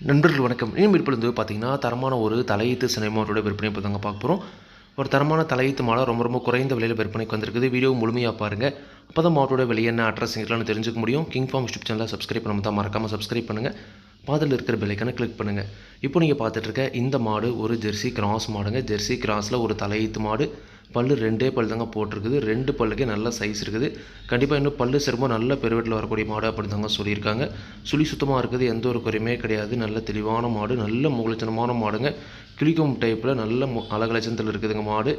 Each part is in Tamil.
நண்பர்கள் வணக்கம். இனியும் விற்பது பார்த்தீங்கன்னா, தரமான ஒரு தலையீத்து சினை மாட்டோட விற்பனை இப்போ தாங்க பார்க்க போகிறோம். ஒரு தரமான தலையீத்து மாடை ரொம்ப குறைந்த விலையில் விற்பனைக்கு வந்திருக்குது. வீடியோ முழுமையாக பாருங்கள். அப்போ தான் மாட்டோட விலை என்ன, அட்ரஸ் எங்களான்னு தெரிஞ்சுக்க முடியும். கிங் ஃபார்ம் யூடியூப் சேனலை சப்ஸ்கிரைப் பண்ணாமல் தான் மறக்காமல் சப்ஸ்கிரைப் பண்ணுங்கள். பாதில் இருக்கிற பெல்லைக்கான கிளிக் பண்ணுங்கள். இப்போ நீங்கள் பார்த்துட்டு இருக்க இந்த மாடு ஒரு ஜெர்சி கிராஸ் மாடுங்க. ஜெர்சி கிராஸில் ஒரு தலையீத்து மாடு. பல்லு 2 பல் தாங்க போட்டிருக்குது. 2 பல்லுக்கே நல்ல சைஸ் இருக்குது. கண்டிப்பாக இன்னும் பல்லு சிறப்பு நல்ல பெருவெட்டில் வரக்கூடிய மாடு அப்படி தாங்க சொல்லியிருக்காங்க. சுழி சுத்தமாக இருக்குது, எந்த ஒரு குறையுமே கிடையாது. நல்ல தெளிவான மாடு, நல்ல முகலட்சணமான மாடுங்க. கிளிக்கும் டைப்பில் நல்ல அழகலட்சணத்தில் இருக்குதுங்க மாடு.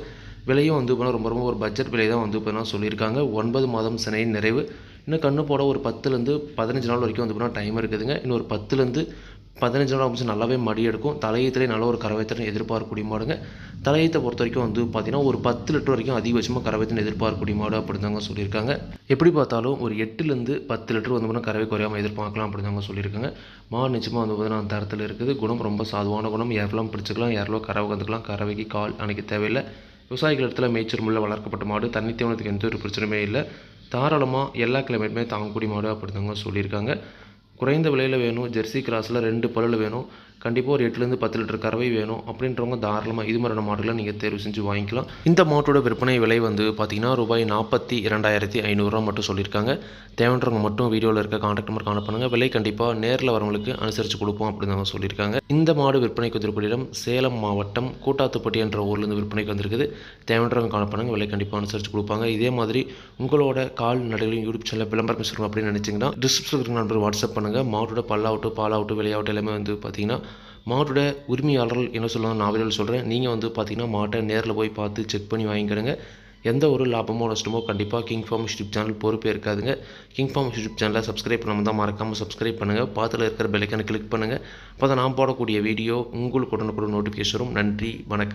விலையும் ரொம்ப ஒரு பட்ஜெட் விலை தான் இப்போ சொல்லியிருக்காங்க. 9 மாதம் சினை நிறைவு. இன்னும் கண்ணு போட ஒரு 10லேருந்து 15 நாள் வரைக்கும் டைம் இருக்குதுங்க. இன்னும் ஒரு 10லேருந்து 15 நாள் ஆகும். நல்லாவே மடி எடுக்கும். தலையீத்திலே நல்ல ஒரு கறவைத்திறன் எதிர்பார்க்கக்கூடிய மாடுங்க. தலையீத்தை பொறுத்த வரைக்கும் பார்த்தீங்கன்னா ஒரு 10 லிட்டர் வரைக்கும் அதிகபட்சமாக கறவைத்திறன் எதிர்பார்க்கக்கூடிய மாடு அப்படி தாங்க சொல்லியிருக்காங்க. எப்படி பார்த்தாலும் ஒரு 8லேருந்து 10 லிட்டர் கறவை குறையாமல் எதிர்பார்க்கலாம் அப்படி தாங்க சொல்லியிருக்காங்க. மாடு நிச்சயமாக தரத்தில் இருக்குது. குணம் ரொம்ப சாதுவான குணம். யாரெல்லாம் பிடிச்சிக்கலாம், யாரெல்லாம் கறவை வந்துக்கலாம். கறவைக்கு கால் அணைக்க தேவையில்லை. விவசாயிகள் இடத்துல மேய்ச்சல் முள்ள வளர்க்கப்பட்ட மாடு. தண்ணி தேவனத்துக்கு எந்த ஒரு பிரச்சனையுமே இல்லை. தாராளமாக எல்லா கிளைமேட்டுமே தாங்கக்கூடிய மாடு அப்படி தாங்க சொல்லியிருக்காங்க. குறைந்த விலையில் வேணும், ஜெர்சி கிராஸில் 2 பல்லில் வேணும், கண்டிப்பாக ஒரு 8லேருந்து 10 லிட்டர் கறவை வேணும் அப்படின்றவங்க தாராளமாக இது மாதிரியான மாடுகளை நீங்கள் தேர்வு செஞ்சு வாங்கிக்கலாம். இந்த மாட்டோட விற்பனை விலை பார்த்தீங்கன்னா ரூபாய் 42,500 மட்டும் சொல்லியிருக்காங்க. தேவைன்றவங்க மட்டும் வீடியோவில் இருக்க கான்டாக்ட் நம்பர் கான்டாக்ட் பண்ணுங்கள். விலை கண்டிப்பாக நேரில் வரவங்களுக்கு அனுசரித்து கொடுப்போம் அப்படின்னு தாங்க சொல்லியிருக்காங்க. இந்த மாடு விற்பனைக்கு வந்திருக்கூடிய இடம் சேலம் மாவட்டம் கூட்டாத்துப்பட்டி என்ற ஊர்லேருந்து விற்பனைக்கு வந்திருக்குது. தேவைன்றவங்க கான்டாக்ட் பண்ணுங்கள். விலை கண்டிப்பாக அனுசரித்து கொடுப்பாங்க. இதே மாதிரி உங்களோட கால் நடைகளையும் யூடியூப் சேனலில் விளம்பரம் பேசுகிறோம் அப்படின்னு நினச்சிங்கன்னா டிஸ்கிரிப்ஷன் நம்பர் வாட்ஸ்அப் பண்ணுங்கள். மாட்டோட பல்லாகட்டும் பாலாகட்டும் விலையாகட்டும் எல்லாமே பார்த்தீங்கன்னா மாட்டோட உரிமையாளர்கள் என்ன சொல்லலாம் நான் வீடியோவில் சொல்கிறேன். நீங்கள் பார்த்தீங்கன்னா மாட்டை நேரில் போய் பார்த்து செக் பண்ணி வாங்கிக்கிடுங்க. எந்த ஒரு லாபமோ நஷ்டமோ கண்டிப்பாக கிங் ஃபார்ம் யூடியூப் சேனல் பொறுப்பே இருக்காதுங்க. கிங் ஃபார்ம் யூடியூப் சேனலை சப்ஸ்கிரைப் பண்ணாமல் தான் மறக்காமல் சப்ஸ்கிரைப் பண்ணுங்கள். பாத்தில் இருக்கிற பெல்லைக்கான கிளிக் பண்ணுங்கள். அப்போ தான் நான் போடக்கூடிய வீடியோ உங்களுக்கு உடனுக்குடன் நோட்டிஃபிகேஷன் வரும். நன்றி, வணக்கம்.